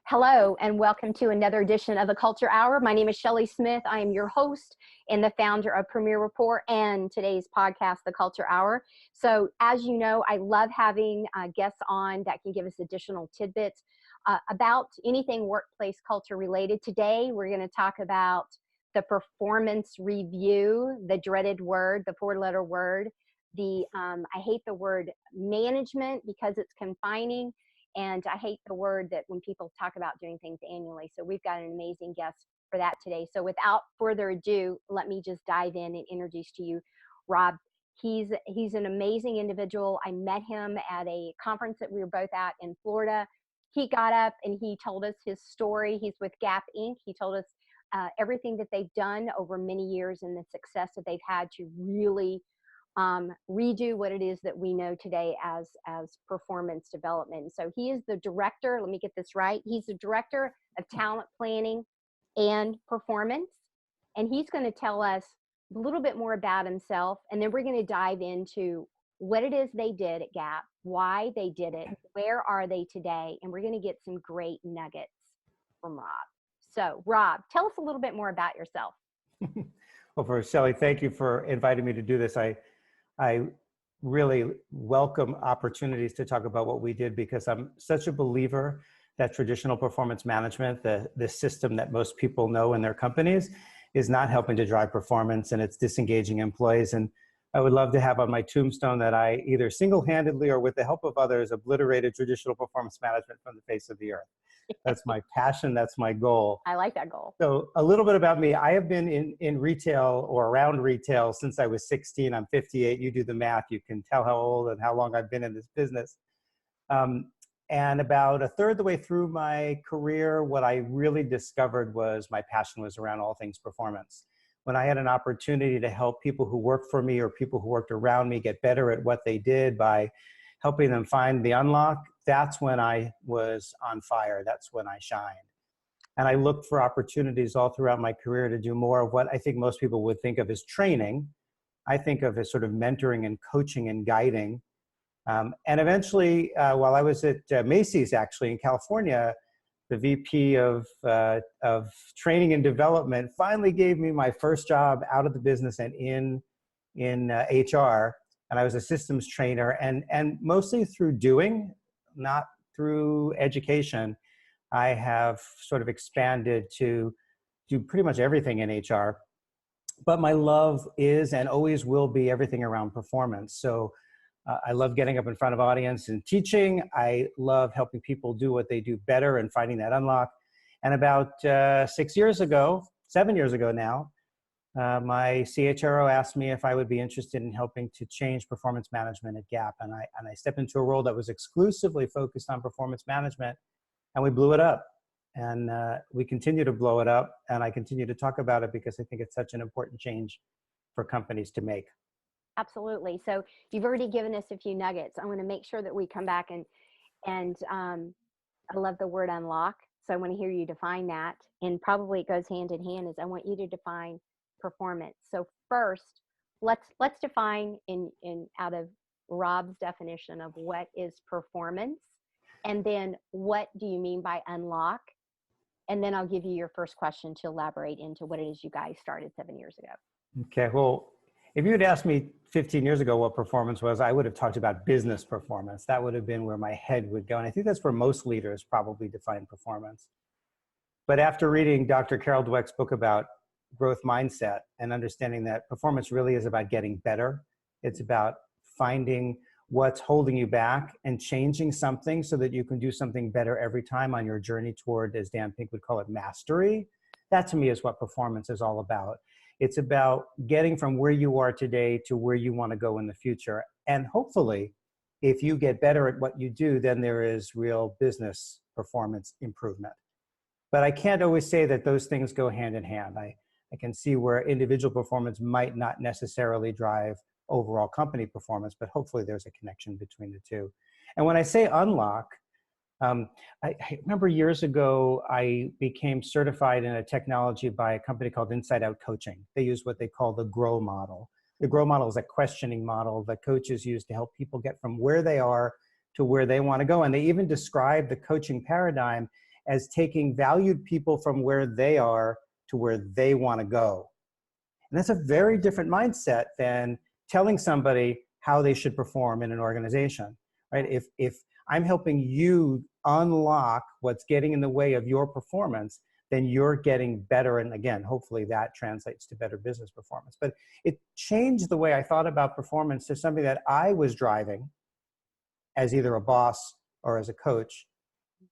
Hello, and welcome to another edition of the Culture Hour. My name is Shelley Smith. I am your host and the founder of Premier Rapport and today's podcast, The Culture Hour. So as you know, I love having guests on that can give us additional tidbits about anything workplace culture related. Today, we're going to talk about the performance review, the dreaded word, the four-letter word. I hate the word management because it's confining. And I hate the word that when people talk about doing things annually. So we've got an amazing guest for that today. So without further ado, let me just dive in and introduce to you Rob. He's an amazing individual. I met him at a conference that we were both at in Florida. He got up and he told us his story. He's with Gap Inc. He told us everything that they've done over many years and the success that they've had to really redo what it is that we know today as performance development. So he is the director, let me get this right, he's the director of talent planning and performance. And he's going to tell us a little bit more about himself. And then we're going to dive into what it is they did at Gap, why they did it, where are they today, and we're going to get some great nuggets from Rob. So Rob, tell us a little bit more about yourself. Well, first, Shelley, thank you for inviting me to do this. I really welcome opportunities to talk about what we did because I'm such a believer that traditional performance management, the system that most people know in their companies, is not helping to drive performance and it's disengaging employees. And I would love to have on my tombstone that I either single-handedly or with the help of others obliterated traditional performance management from the face of the earth. That's my passion. That's my goal. I like that goal. So a little bit about me. I have been in retail or around retail since I was 16. I'm 58. You do the math. You can tell how old and how long I've been in this business. And about a third of the way through my career, what I really discovered was my passion was around all things performance. When I had an opportunity to help people who worked for me or people who worked around me get better at what they did by helping them find the unlock, that's when I was on fire. That's when I shined. And I looked for opportunities all throughout my career to do more of what I think most people would think of as training. I think of as sort of mentoring and coaching and guiding. And eventually, while I was at Macy's, actually, in California, the VP of training and development finally gave me my first job out of the business and in HR. And I was a systems trainer, and mostly through doing, not through education, I have sort of expanded to do pretty much everything in HR. But my love is and always will be everything around performance. So I love getting up in front of audience and teaching. I love helping people do what they do better and finding that unlock. And about 7 years ago now, my CHRO asked me if I would be interested in helping to change performance management at Gap. And I stepped into a role that was exclusively focused on performance management, and we blew it up. And we continue to blow it up, and I continue to talk about it because I think it's such an important change for companies to make. Absolutely. So you've already given us a few nuggets. I want to make sure that we come back and I love the word unlock. So I want to hear you define that. And probably it goes hand in hand is I want you to define performance. So first, let's define in out of Rob's definition of what is performance, and then what do you mean by unlock? And then I'll give you your first question to elaborate into what it is you guys started 7 years ago. Okay, well, if you had asked me 15 years ago what performance was, I would have talked about business performance. That would have been where my head would go. And I think that's where most leaders probably define performance. But after reading Dr. Carol Dweck's book about growth mindset and understanding that performance really is about getting better, it's about finding what's holding you back and changing something so that you can do something better every time on your journey toward, as Dan Pink would call it, mastery. That to me is what performance is all about. It's about getting from where you are today to where you want to go in the future. And hopefully, if you get better at what you do, then there is real business performance improvement. But I can't always say that those things go hand in hand. I can see where individual performance might not necessarily drive overall company performance, but hopefully there's a connection between the two. And when I say unlock, I remember years ago, I became certified in a technology by a company called Inside Out Coaching. They use what they call the GROW model. The GROW model is a questioning model that coaches use to help people get from where they are to where they want to go. And they even describe the coaching paradigm as taking valued people from where they are to where they want to go. And that's a very different mindset than telling somebody how they should perform in an organization, right? If I'm helping you unlock what's getting in the way of your performance, then you're getting better. And again, hopefully that translates to better business performance. But it changed the way I thought about performance to something that I was driving as either a boss or as a coach,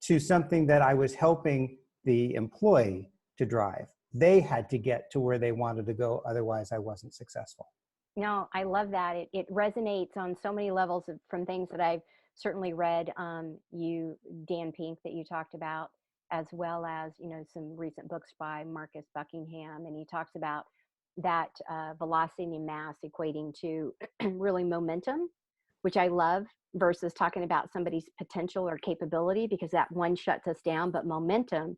to something that I was helping the employee to drive. They had to get to where they wanted to go, otherwise I wasn't successful. No, I love that. It resonates on so many levels from things that I've certainly read. Dan Pink that you talked about, as well as, some recent books by Marcus Buckingham. And he talks about that velocity and mass equating to really momentum, which I love, versus talking about somebody's potential or capability, because that one shuts us down, but momentum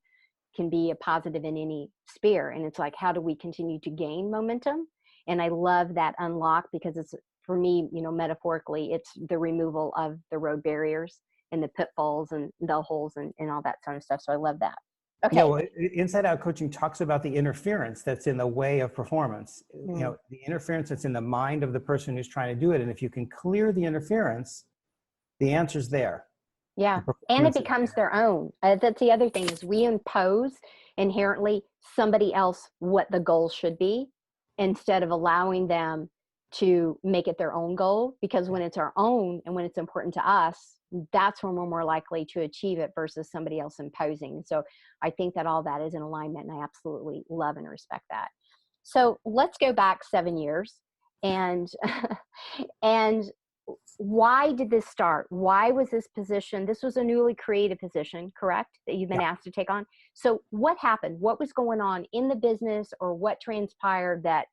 can be a positive in any sphere. And it's like, how do we continue to gain momentum? And I love that unlock, because it's, for me, metaphorically, it's the removal of the road barriers and the pitfalls and the holes and all that sort of stuff. So I love that. Okay. Yeah, well, Inside Out Coaching talks about the interference that's in the way of performance. The interference that's in the mind of the person who's trying to do it. And if you can clear the interference, the answer's there. Yeah. And it becomes their own. That's the other thing, is we impose inherently somebody else what the goal should be, instead of allowing them to make it their own goal. Because when it's our own and when it's important to us, that's when we're more likely to achieve it versus somebody else imposing. So I think that all that is in alignment, and I absolutely love and respect that. So let's go back 7 years and and why did this start? Why was this position? This was a newly created position, correct? That you've been asked to take on. So what happened? What was going on in the business, or what transpired that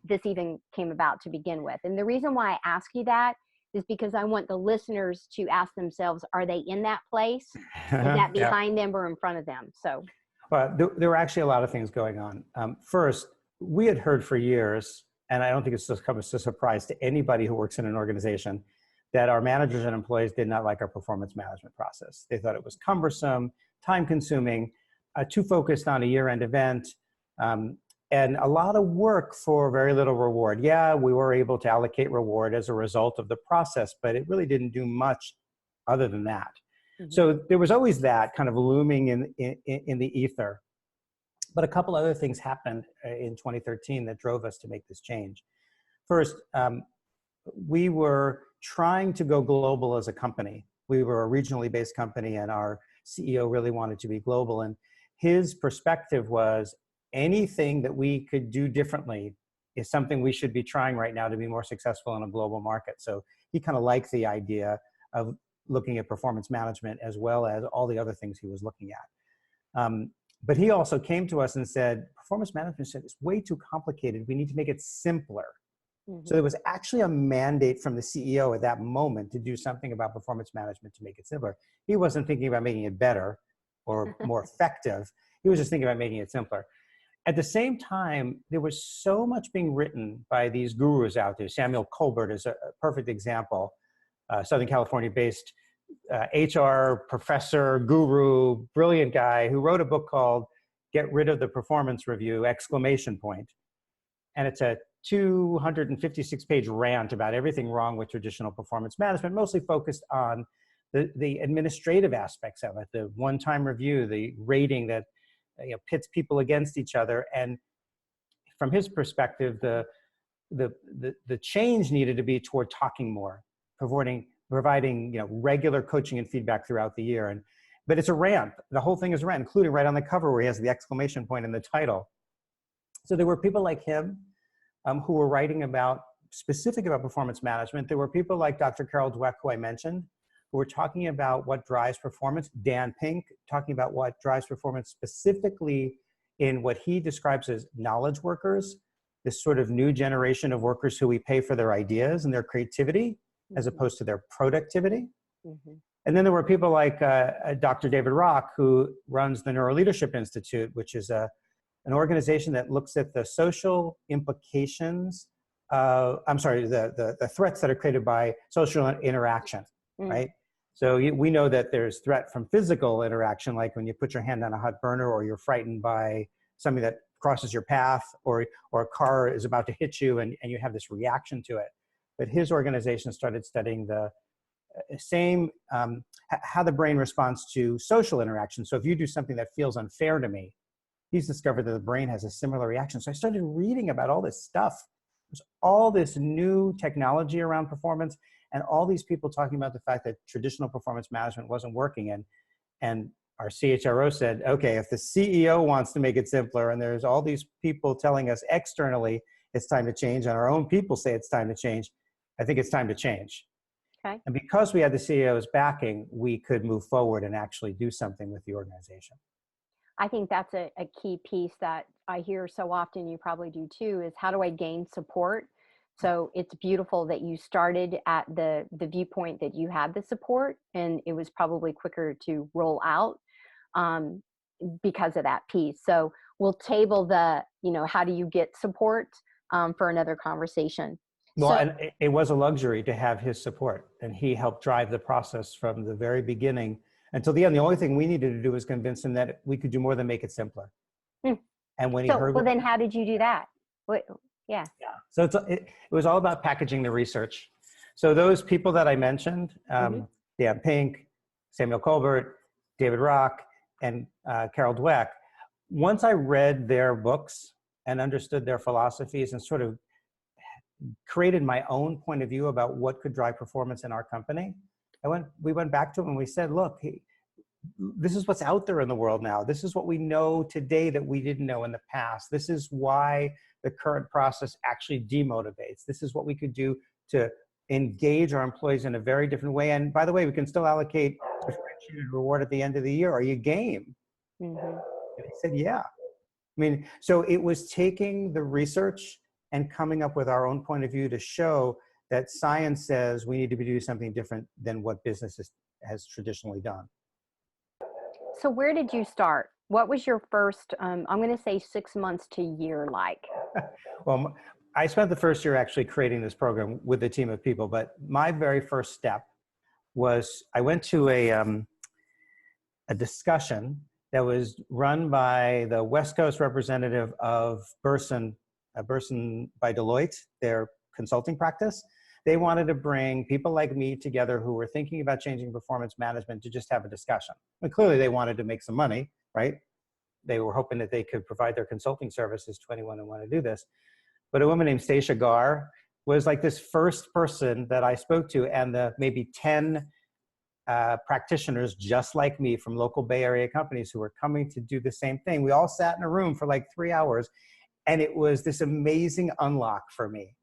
this even came about to begin with? And the reason why I ask you that is because I want the listeners to ask themselves, are they in that place? Is that behind them or in front of them? So, well, there were actually a lot of things going on. First, we had heard for years, and I don't think it's just come as a surprise to anybody who works in an organization, that our managers and employees did not like our performance management process. They thought it was cumbersome, time-consuming, too focused on a year-end event, and a lot of work for very little reward. Yeah, we were able to allocate reward as a result of the process, but it really didn't do much other than that. Mm-hmm. So there was always that kind of looming in the ether. But a couple other things happened in 2013 that drove us to make this change. First, we were trying to go global as a company. We were a regionally based company, and our CEO really wanted to be global. And his perspective was, anything that we could do differently is something we should be trying right now to be more successful in a global market. So he kind of liked the idea of looking at performance management as well as all the other things he was looking at. But he also came to us and said, performance management is way too complicated. We need to make it simpler. Mm-hmm. So there was actually a mandate from the CEO at that moment to do something about performance management to make it simpler. He wasn't thinking about making it better or more effective. He was just thinking about making it simpler. At the same time, there was so much being written by these gurus out there. Samuel Colbert is a perfect example, Southern California-based HR professor, guru, brilliant guy who wrote a book called Get Rid of the Performance Review, ! And it's a 256-page rant about everything wrong with traditional performance management, mostly focused on the administrative aspects of it, the one-time review, the rating that pits people against each other. And from his perspective, the change needed to be toward talking more, providing regular coaching and feedback throughout the year. But it's a rant. The whole thing is a rant, including right on the cover where he has the exclamation point in the title. So there were people like him who were writing specific about performance management. There were people like Dr. Carol Dweck, who I mentioned, who were talking about what drives performance. Dan Pink talking about what drives performance specifically in what he describes as knowledge workers, this sort of new generation of workers who we pay for their ideas and their creativity, mm-hmm. as opposed to their productivity. Mm-hmm. And then there were people like Dr. David Rock, who runs the Neuroleadership Institute, which is an organization that looks at the social implications the threats that are created by social interaction, right? So we know that there's threat from physical interaction, like when you put your hand on a hot burner, or you're frightened by something that crosses your path, or a car is about to hit you and you have this reaction to it. But his organization started studying the same, how the brain responds to social interaction. So if you do something that feels unfair to me, he's discovered that the brain has a similar reaction. So I started reading about all this stuff. There's all this new technology around performance, and all these people talking about the fact that traditional performance management wasn't working. And our CHRO said, okay, if the CEO wants to make it simpler, and there's all these people telling us externally it's time to change, and our own people say it's time to change, I think it's time to change. Okay. And because we had the CEO's backing, we could move forward and actually do something with the organization. I think that's a key piece that I hear so often, you probably do too, is how do I gain support? So it's beautiful that you started at the viewpoint that you had the support, and it was probably quicker to roll out um, because of that piece. So we'll table the, how do you get support for another conversation. Well, So and it was a luxury to have his support, and he helped drive the process from the very beginning until the end. The only thing we needed to do was convince him that we could do more than make it simpler. hmm. And when he So, heard, well, then how did you do that? What, yeah. yeah, so it was all about packaging the research. So those people that I mentioned, Mm-hmm. Dan Pink, Samuel Colbert, David Rock, and Carol Dweck, once I read their books and understood their philosophies and sort of created my own point of view about what could drive performance in our company, we went back to him and we said, look, this is what's out there in the world now. This is what we know today that we didn't know in the past. This is why the current process actually demotivates. This is what we could do to engage our employees in a very different way. And by the way, we can still allocate differentiated reward at the end of the year. Are you game? Mm-hmm. And he said, yeah. I mean, so it was taking the research and coming up with our own point of view to show that science says we need to be doing something different than what business has traditionally done. So where did you start? What was your first, I'm going to say 6 months to year like? Well, I spent the first year actually creating this program with a team of people, but my very first step was I went to a discussion that was run by the West Coast representative of Burson by Deloitte, their consulting practice. They wanted to bring people like me together who were thinking about changing performance management to just have a discussion. And clearly they wanted to make some money, right? They were hoping that they could provide their consulting services to anyone who wanted to do this. But a woman named Stacia Garr was like this first person that I spoke to, and the maybe 10 practitioners just like me from local Bay Area companies who were coming to do the same thing. We all sat in a room for like 3 hours, and it was this amazing unlock for me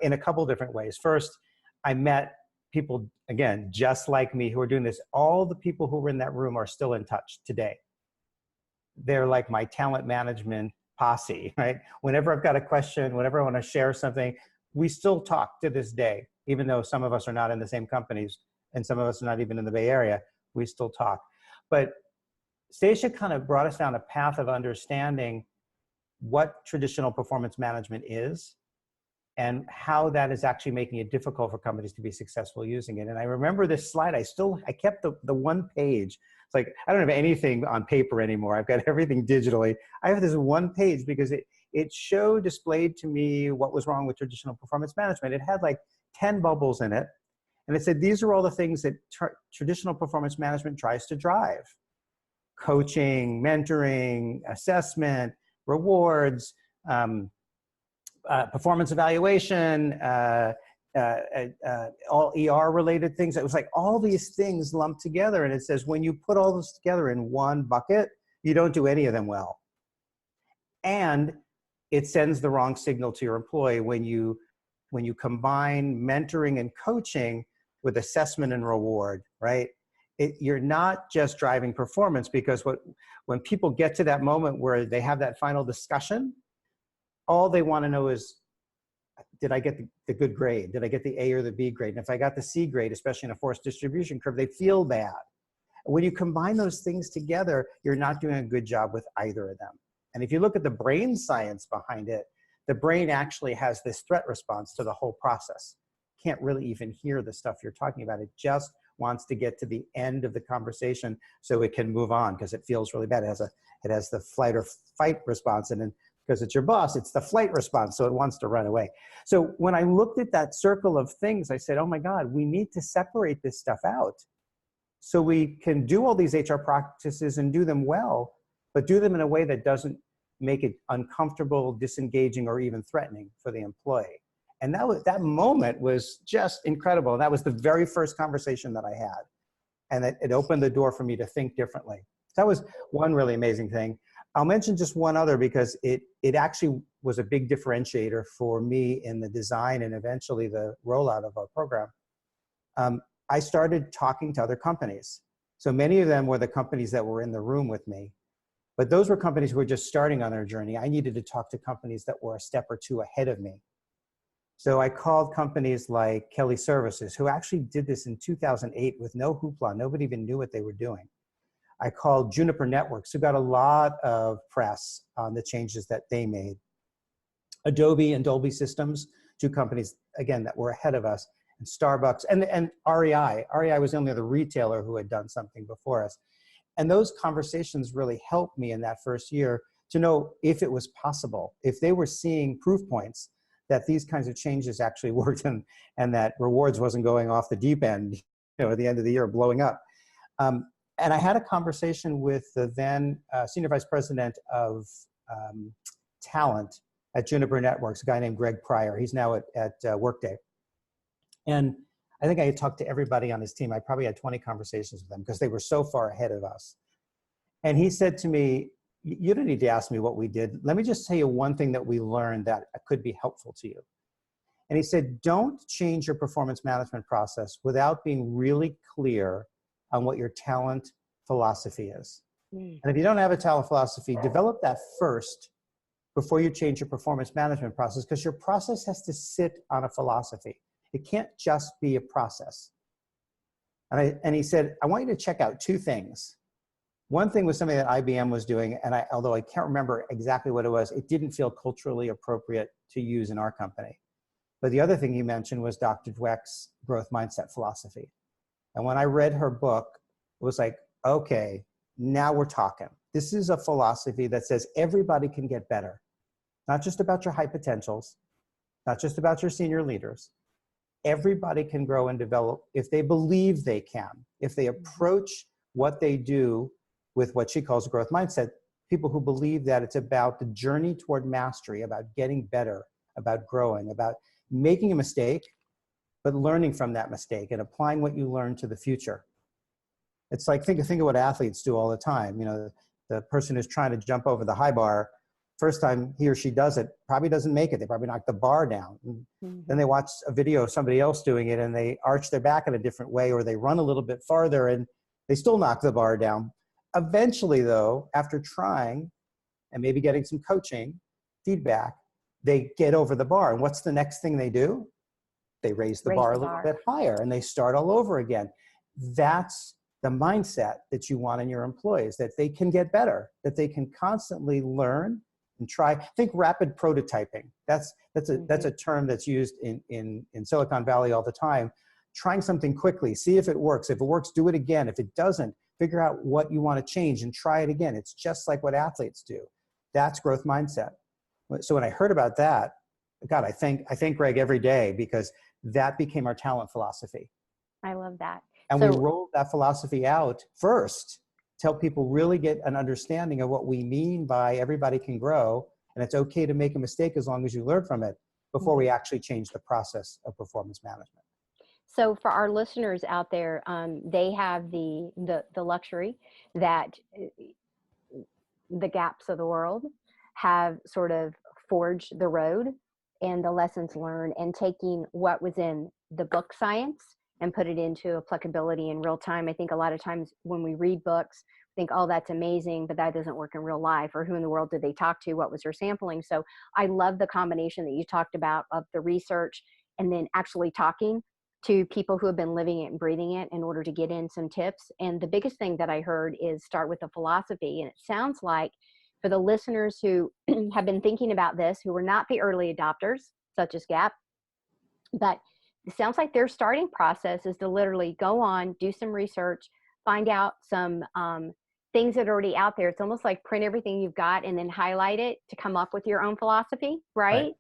in a couple different ways. First, I met people, again, just like me who are doing this. All the people who were in that room are still in touch today. They're like my talent management posse, right? Whenever I've got a question, whenever I want to share something, we still talk to this day, even though some of us are not in the same companies and some of us are not even in the Bay Area, we still talk. But Stacia kind of brought us down a path of understanding what traditional performance management is and how that is actually making it difficult for companies to be successful using it. And I remember this slide, I kept the one page. It's like, I don't have anything on paper anymore. I've got everything digitally. I have this one page because it displayed to me what was wrong with traditional performance management. It had like 10 bubbles in it. And it said, these are all the things that traditional performance management tries to drive. Coaching, mentoring, assessment, rewards, performance evaluation, all ER related things. It was like all these things lumped together. And it says, when you put all this together in one bucket, you don't do any of them well. And it sends the wrong signal to your employee when you combine mentoring and coaching with assessment and reward, right? You're not just driving performance, because when people get to that moment where they have that final discussion, all they want to know is, did I get the good grade? Did I get the A or the B grade? And if I got the C grade, especially in a forced distribution curve, they feel bad. When you combine those things together, you're not doing a good job with either of them. And if you look at the brain science behind it, the brain actually has this threat response to the whole process. Can't really even hear the stuff you're talking about. It just wants to get to the end of the conversation so it can move on because it feels really bad. It has the flight or fight response, and then because it's your boss, it's the flight response, so it wants to run away. So when I looked at that circle of things, I said, oh my God, we need to separate this stuff out so we can do all these HR practices and do them well, but do them in a way that doesn't make it uncomfortable, disengaging, or even threatening for the employee. And that moment was just incredible. And that was the very first conversation that I had. And it opened the door for me to think differently. That was one really amazing thing. I'll mention just one other because it actually was a big differentiator for me in the design and eventually the rollout of our program. I started talking to other companies. So many of them were the companies that were in the room with me. But those were companies who were just starting on their journey. I needed to talk to companies that were a step or two ahead of me. So I called companies like Kelly Services, who actually did this in 2008 with no hoopla. Nobody even knew what they were doing. I called Juniper Networks, who got a lot of press on the changes that they made. Adobe and Dolby Systems, two companies, again, that were ahead of us, and Starbucks, and REI. REI was the only other retailer who had done something before us. And those conversations really helped me in that first year to know if it was possible, if they were seeing proof points that these kinds of changes actually worked and that rewards wasn't going off the deep end, at the end of the year, blowing up. And I had a conversation with the then Senior Vice President of Talent at Juniper Networks, a guy named Greg Pryor. He's now at Workday. And I think I had talked to everybody on his team. I probably had 20 conversations with them because they were so far ahead of us. And he said to me, you don't need to ask me what we did. Let me just tell you one thing that we learned that could be helpful to you. And he said, don't change your performance management process without being really clear on what your talent philosophy is. And if you don't have a talent philosophy, develop that first before you change your performance management process, because your process has to sit on a philosophy. It can't just be a process. And he said, I want you to check out two things. One thing was something that IBM was doing, and although I can't remember exactly what it was, it didn't feel culturally appropriate to use in our company. But the other thing he mentioned was Dr. Dweck's growth mindset philosophy. And when I read her book, it was like, okay, now we're talking. This is a philosophy that says everybody can get better. Not just about your high potentials, not just about your senior leaders. Everybody can grow and develop if they believe they can. If they approach what they do with what she calls growth mindset, people who believe that it's about the journey toward mastery, about getting better, about growing, about making a mistake, but learning from that mistake and applying what you learn to the future. It's like, think of what athletes do all the time. The person who's trying to jump over the high bar, first time he or she does it, probably doesn't make it. They probably knock the bar down. Then they watch a video of somebody else doing it and they arch their back in a different way, or they run a little bit farther and they still knock the bar down. Eventually though, after trying and maybe getting some coaching, feedback, they get over the bar. And what's the next thing they do? They raise the bar a little bit higher and they start all over again. That's the mindset that you want in your employees, that they can get better, that they can constantly learn and try. Think rapid prototyping. That's a term that's used in Silicon Valley all the time. Trying something quickly, see if it works. If it works, do it again. If it doesn't, figure out what you want to change and try it again. It's just like what athletes do. That's growth mindset. So when I heard about that, God, I thank Greg every day, because that became our talent philosophy. I love that. And we rolled that philosophy out first to help people really get an understanding of what we mean by everybody can grow, and it's okay to make a mistake as long as you learn from it, before we actually change the process of performance management. So for our listeners out there, they have the luxury that the Gaps of the world have sort of forged the road and the lessons learned, and taking what was in the book science and put it into applicability in real time. I think a lot of times when we read books, think, oh, that's amazing, but that doesn't work in real life. Or who in the world did they talk to? What was their sampling? So I love the combination that you talked about of the research and then actually talking to people who have been living it and breathing it in order to get in some tips. And the biggest thing that I heard is start with the philosophy. And it sounds like for the listeners who have been thinking about this, who were not the early adopters, such as Gap, but it sounds like their starting process is to literally go on, do some research, find out some things that are already out there. It's almost like print everything you've got and then highlight it to come up with your own philosophy, Right. right?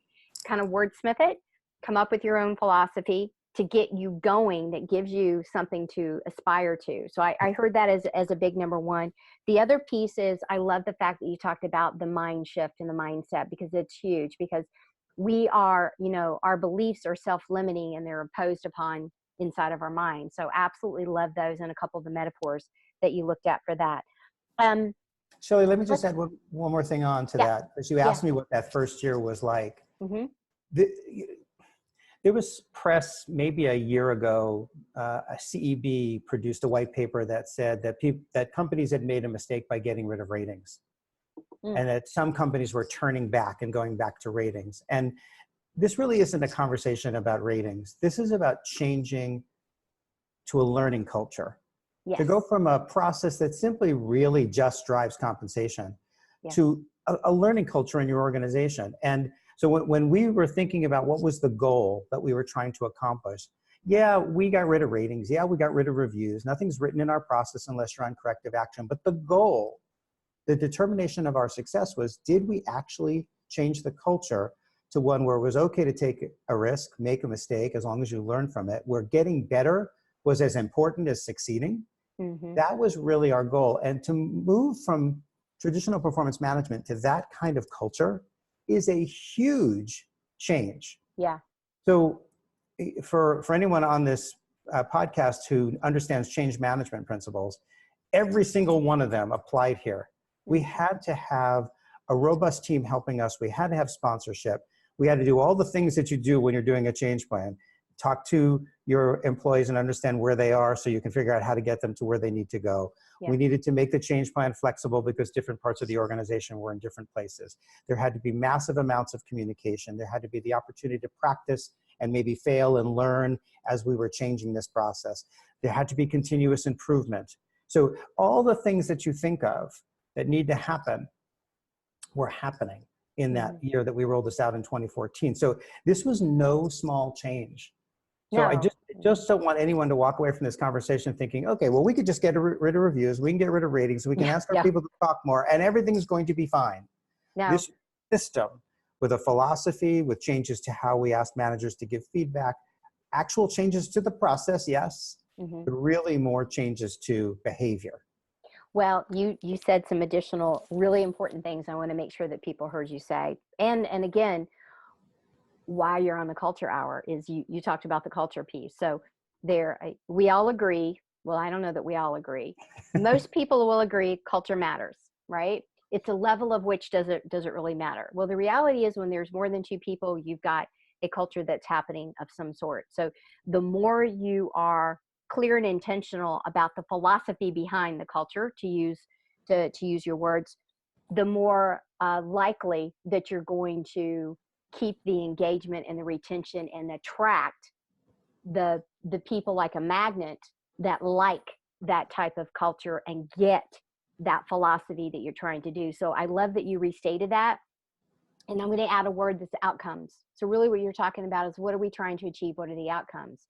Kind of wordsmith it, come up with your own philosophy to get you going, that gives you something to aspire to. So I heard that as a big number one. The other piece is, I love the fact that you talked about the mind shift and the mindset, because it's huge, because we are, our beliefs are self-limiting and they're imposed upon inside of our mind. So absolutely love those, and a couple of the metaphors that you looked at for that. Shelley, let me just Let's, add one more thing on to yeah, that, because you yeah. asked me what that first year was like. Mm-hmm. The, there was press maybe a year ago, a CEB produced a white paper that said that companies had made a mistake by getting rid of ratings, and that some companies were turning back and going back to ratings. And this really isn't a conversation about ratings. This is about changing to a learning culture. Yes. To go from a process that simply really just drives compensation to a learning culture in your organization. And so when we were thinking about what was the goal that we were trying to accomplish, yeah, we got rid of ratings. Yeah, we got rid of reviews. Nothing's written in our process unless you're on corrective action. But the goal, the determination of our success was, did we actually change the culture to one where it was okay to take a risk, make a mistake, as long as you learn from it, where getting better was as important as succeeding? Mm-hmm. That was really our goal. And to move from traditional performance management to that kind of culture is a huge change. Yeah. So for anyone on this podcast who understands change management principles, every single one of them applied here. We had to have a robust team helping us. We had to have sponsorship. We had to do all the things that you do when you're doing a change plan. Talk to your employees and understand where they are so you can figure out how to get them to where they need to go. Yeah. We needed to make the change plan flexible because different parts of the organization were in different places. There had to be massive amounts of communication. There had to be the opportunity to practice and maybe fail and learn as we were changing this process. There had to be continuous improvement. So all the things that you think of that need to happen were happening in that year that we rolled this out in 2014. So this was no small change. So I just don't want anyone to walk away from this conversation thinking, okay, well, we could just get rid of reviews, we can get rid of ratings, we can ask our people to talk more, and everything's going to be fine. No. This system, with a philosophy, with changes to how we ask managers to give feedback, actual changes to the process, yes, but really more changes to behavior. Well, you said some additional really important things I want to make sure that people heard you say. And again, why you're on the culture hour is you talked about the culture piece. So we all agree. Well, I don't know that we all agree. Most people will agree culture matters, right? It's a level of which does it really matter? Well, the reality is when there's more than two people, you've got a culture that's happening of some sort. So the more you are clear and intentional about the philosophy behind the culture, to use your words, the more likely that you're going to keep the engagement and the retention and attract the people like a magnet that like that type of culture and get that philosophy that you're trying to do. So I love that you restated that. And I'm going to add a word that's outcomes. So really what you're talking about is, what are we trying to achieve? What are the outcomes?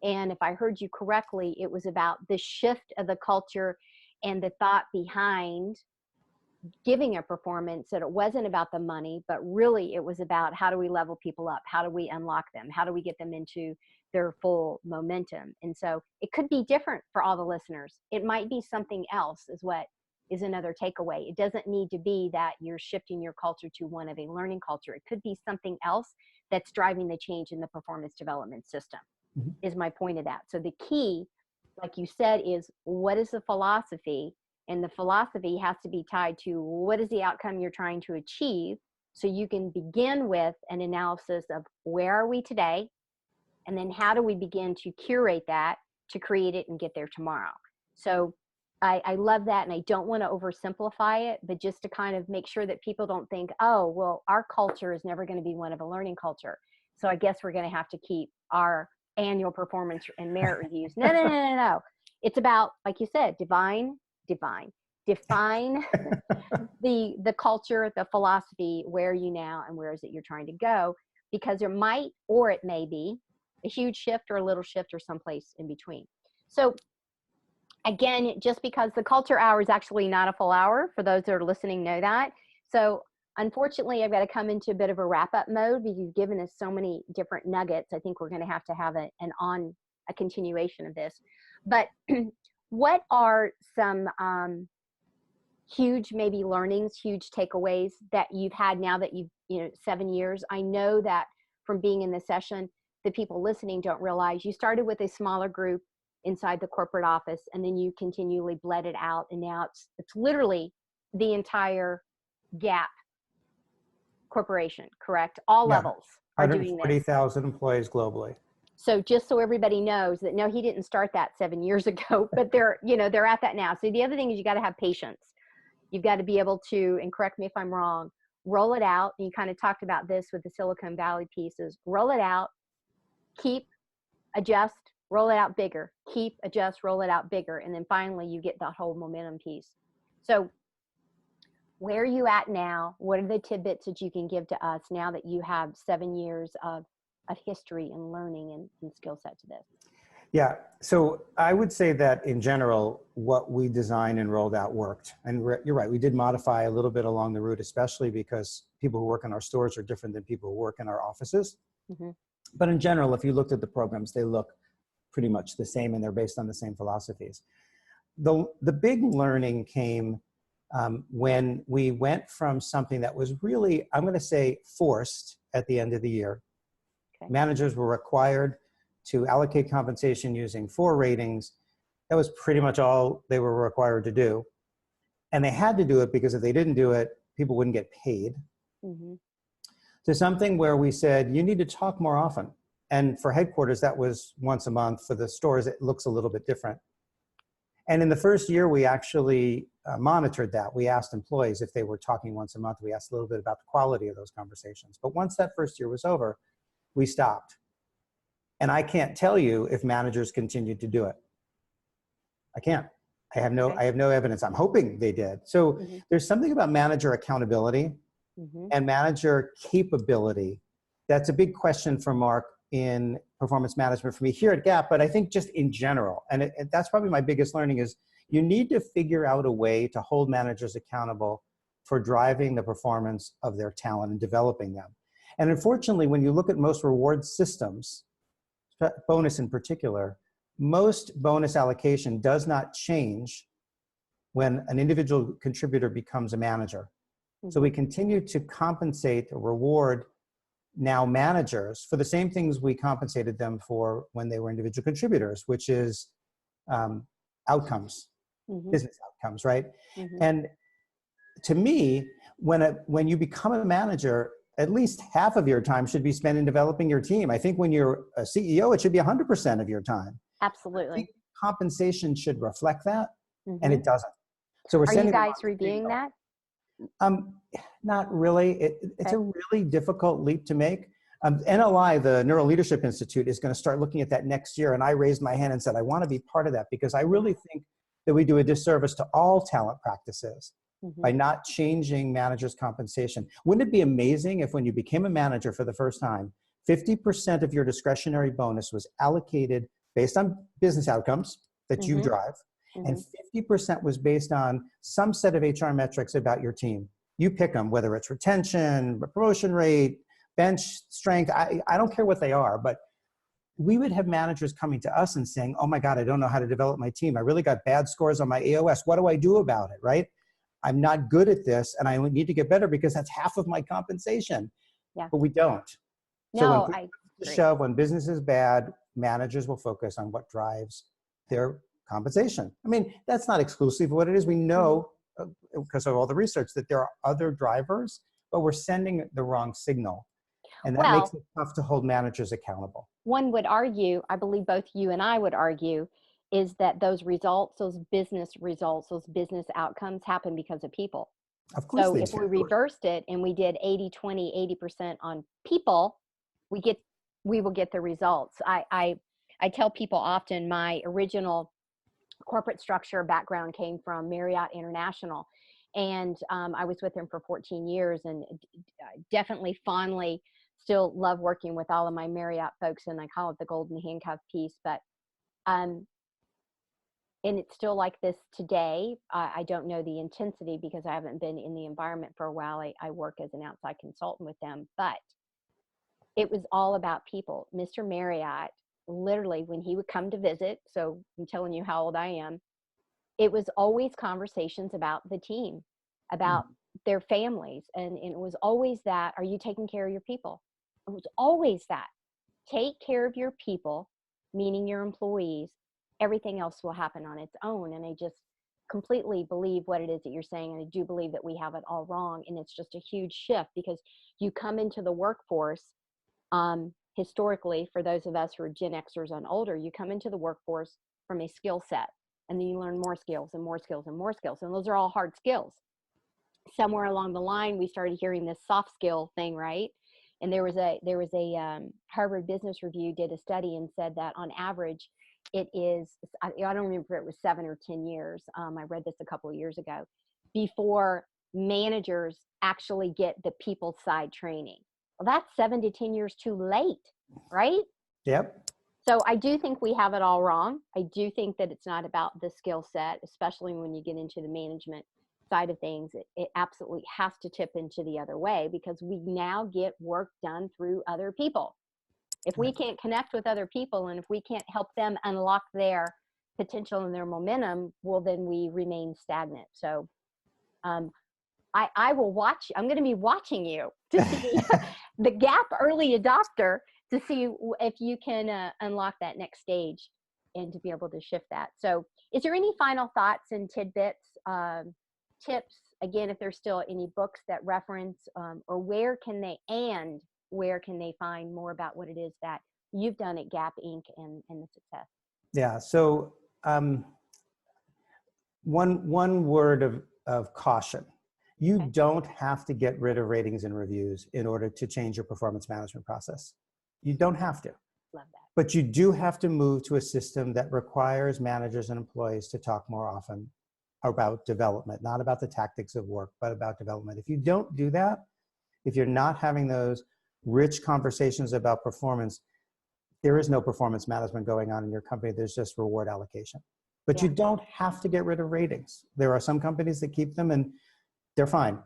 And if I heard you correctly, it was about the shift of the culture and the thought behind giving a performance, that it wasn't about the money, but really it was about, how do we level people up? How do we unlock them? How do we get them into their full momentum? And so it could be different for all the listeners. It might be something else, is what is another takeaway. It doesn't need to be that you're shifting your culture to one of a learning culture. It could be something else that's driving the change in the performance development system, is my point of that. So the key, like you said, is, what is the philosophy? And the philosophy has to be tied to, what is the outcome you're trying to achieve? So you can begin with an analysis of, where are we today? And then how do we begin to curate that to create it and get there tomorrow? So I love that. And I don't want to oversimplify it, but just to kind of make sure that people don't think, oh, well, our culture is never going to be one of a learning culture, so I guess we're going to have to keep our annual performance and merit reviews. No. It's about, like you said, define the culture, the philosophy, where are you now and where is it you're trying to go? Because there might, or it may be, a huge shift or a little shift or someplace in between. So again, just because the culture hour is actually not a full hour, for those that are listening know that. So unfortunately, I've got to come into a bit of a wrap up mode because you've given us so many different nuggets. I think we're going to have a continuation of this. But what are some huge maybe learnings, huge takeaways that you've had now that you've, 7 years? I know that from being in the session, the people listening don't realize you started with a smaller group inside the corporate office, and then you continually bled it out, and now it's literally the entire Gap corporation, correct? All levels are doing this. 140,000 employees globally. So just so everybody knows that no, he didn't start that 7 years ago, but they're at that now. So the other thing is you got to have patience. You've got to be able to, and correct me if I'm wrong, roll it out. And you kind of talked about this with the Silicon Valley pieces. Roll it out, keep, adjust, roll it out bigger, keep, adjust, roll it out bigger. And then finally you get that whole momentum piece. So where are you at now? What are the tidbits that you can give to us now that you have 7 years of history and learning and skill set to this? Yeah, so I would say that in general, what we designed and rolled out worked. And you're right, we did modify a little bit along the route, especially because people who work in our stores are different than people who work in our offices. Mm-hmm. But in general, if you looked at the programs, they look pretty much the same and they're based on the same philosophies. The big learning came when we went from something that was really, I'm going to say, forced at the end of the year. Okay. Managers were required to allocate compensation using 4 ratings. That was pretty much all they were required to do. And they had to do it because if they didn't do it, people wouldn't get paid. Mm-hmm. To something where we said, you need to talk more often. And for headquarters, that was once a month. For the stores, it looks a little bit different. And in the first year, we actually monitored that. We asked employees if they were talking once a month. We asked a little bit about the quality of those conversations. But once that first year was over, we stopped. And I can't tell you if managers continued to do it. I can't. I have no evidence. I'm hoping they did. So mm-hmm. There's something about manager accountability mm-hmm. and manager capability. That's a big question for Mark in performance management for me here at Gap, but I think just in general. And that's probably my biggest learning is you need to figure out a way to hold managers accountable for driving the performance of their talent and developing them. And unfortunately, when you look at most reward systems, bonus in particular, most bonus allocation does not change when an individual contributor becomes a manager. Mm-hmm. So we continue to compensate or reward now managers for the same things we compensated them for when they were individual contributors, which is outcomes, mm-hmm. business outcomes, right? Mm-hmm. And to me, when you become a manager, at least half of your time should be spent in developing your team. I think when you're a CEO, it should be 100% of your time. Absolutely. I think compensation should reflect that, mm-hmm. and it doesn't. So we're Are you guys reviewing that? Not really. It's a really difficult leap to make. NLI, the Neuro Leadership Institute, is going to start looking at that next year. And I raised my hand and said, I want to be part of that because I really think that we do a disservice to all talent practices mm-hmm. by not changing managers' compensation. Wouldn't it be amazing if when you became a manager for the first time, 50% of your discretionary bonus was allocated based on business outcomes that mm-hmm. you drive, mm-hmm. and 50% was based on some set of HR metrics about your team. You pick them, whether it's retention, promotion rate, bench strength, I don't care what they are, but we would have managers coming to us and saying, oh my God, I don't know how to develop my team. I really got bad scores on my AOS. What do I do about it, right? I'm not good at this and I need to get better because that's half of my compensation. Yeah. But we don't. No, So when business is bad, managers will focus on what drives their compensation. I mean, that's not exclusive of what it is. We know because of all the research that there are other drivers, but we're sending the wrong signal. And that makes it tough to hold managers accountable. One would argue, I believe both you and I would argue, is that those results, those business outcomes happen because of people. Of course. So if we reversed it and we did 80-20, 80% on people, we will get the results. I tell people often my original corporate structure background came from Marriott International. And I was with them for 14 years and definitely fondly still love working with all of my Marriott folks, and I call it the golden handcuff piece. But and it's still like this today. I don't know the intensity because I haven't been in the environment for a while. I work as an outside consultant with them, but it was all about people. Mr. Marriott, literally, when he would come to visit, so I'm telling you how old I am, it was always conversations about the team, about their families. And it was always that, are you taking care of your people? It was always that. Take care of your people, meaning your employees. Everything else will happen on its own. And I just completely believe what it is that you're saying. And I do believe that we have it all wrong. And it's just a huge shift because you come into the workforce, historically, for those of us who are Gen Xers and older, you come into the workforce from a skill set, and then you learn more skills and more skills and more skills. And those are all hard skills. Somewhere along the line, we started hearing this soft skill thing, right? And there was a Harvard Business Review did a study and said that on average, it is, I don't remember if it was 7 or 10 years. I read this a couple of years ago, before managers actually get the people side training. Well, that's 7 to 10 years too late, right? Yep. So I do think we have it all wrong. I do think that it's not about the skill set, especially when you get into the management side of things. It absolutely has to tip into the other way because we now get work done through other people. If we can't connect with other people and if we can't help them unlock their potential and their momentum, well, then we remain stagnant. So I will watch. I'm going to be watching you to see the Gap early adopter to see if you can unlock that next stage and to be able to shift that. So is there any final thoughts and tidbits, tips, again, if there's still any books that reference or where can they find more about what it is that you've done at Gap Inc. and the success? Yeah. So one word of caution. You don't have to get rid of ratings and reviews in order to change your performance management process. You don't have to. Love that. But you do have to move to a system that requires managers and employees to talk more often about development, not about the tactics of work, but about development. If you don't do that, if you're not having those rich conversations about performance, there is no performance management going on in your company. There's just reward allocation. But you don't have to get rid of ratings. There are some companies that keep them and they're fine.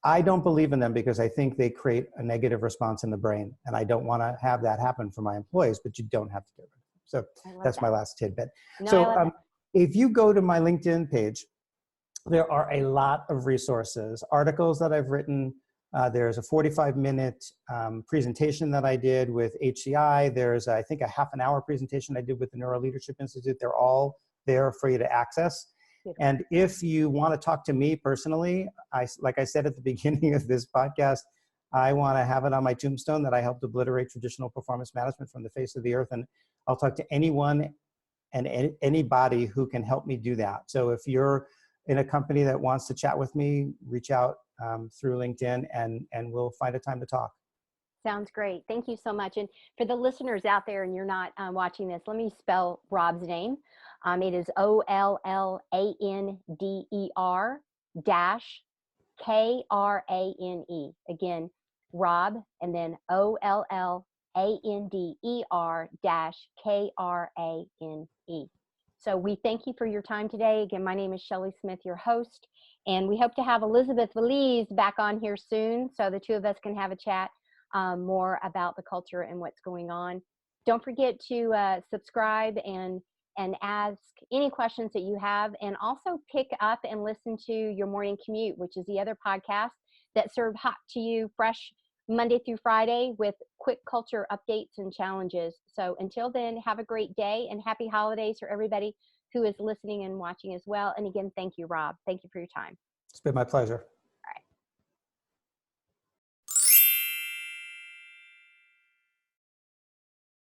I don't believe in them because I think they create a negative response in the brain. And I don't want to have that happen for my employees, but you don't have to get rid of them. So that's my last tidbit. No, so if you go to my LinkedIn page, there are a lot of resources, articles that I've written. There's a 45-minute presentation that I did with HCI. There's, I think, a half an hour presentation I did with the Neuro Leadership Institute. They're all there for you to access. And if you want to talk to me personally, like I said at the beginning of this podcast, I want to have it on my tombstone that I helped obliterate traditional performance management from the face of the earth. And I'll talk to anyone and anybody who can help me do that. So if you're in a company that wants to chat with me, reach out through LinkedIn and we'll find a time to talk. Sounds great. Thank you so much. And for the listeners out there and you're not watching this, let me spell Rob's name. It is OLLANDER dash KRANE. Again, Rob, and then OLLANDER dash KRANE. So we thank you for your time today. Again, my name is Shelley Smith, your host, and we hope to have Elizabeth Valise back on here soon so the two of us can have a chat more about the culture and what's going on. Don't forget to subscribe and ask any questions that you have, and also pick up and listen to Your Morning Commute, which is the other podcast that serve hot to you fresh Monday through Friday with quick culture updates and challenges. So until then, have a great day and happy holidays for everybody who is listening and watching as well. And again, thank you, Rob. Thank you for your time. It's been my pleasure.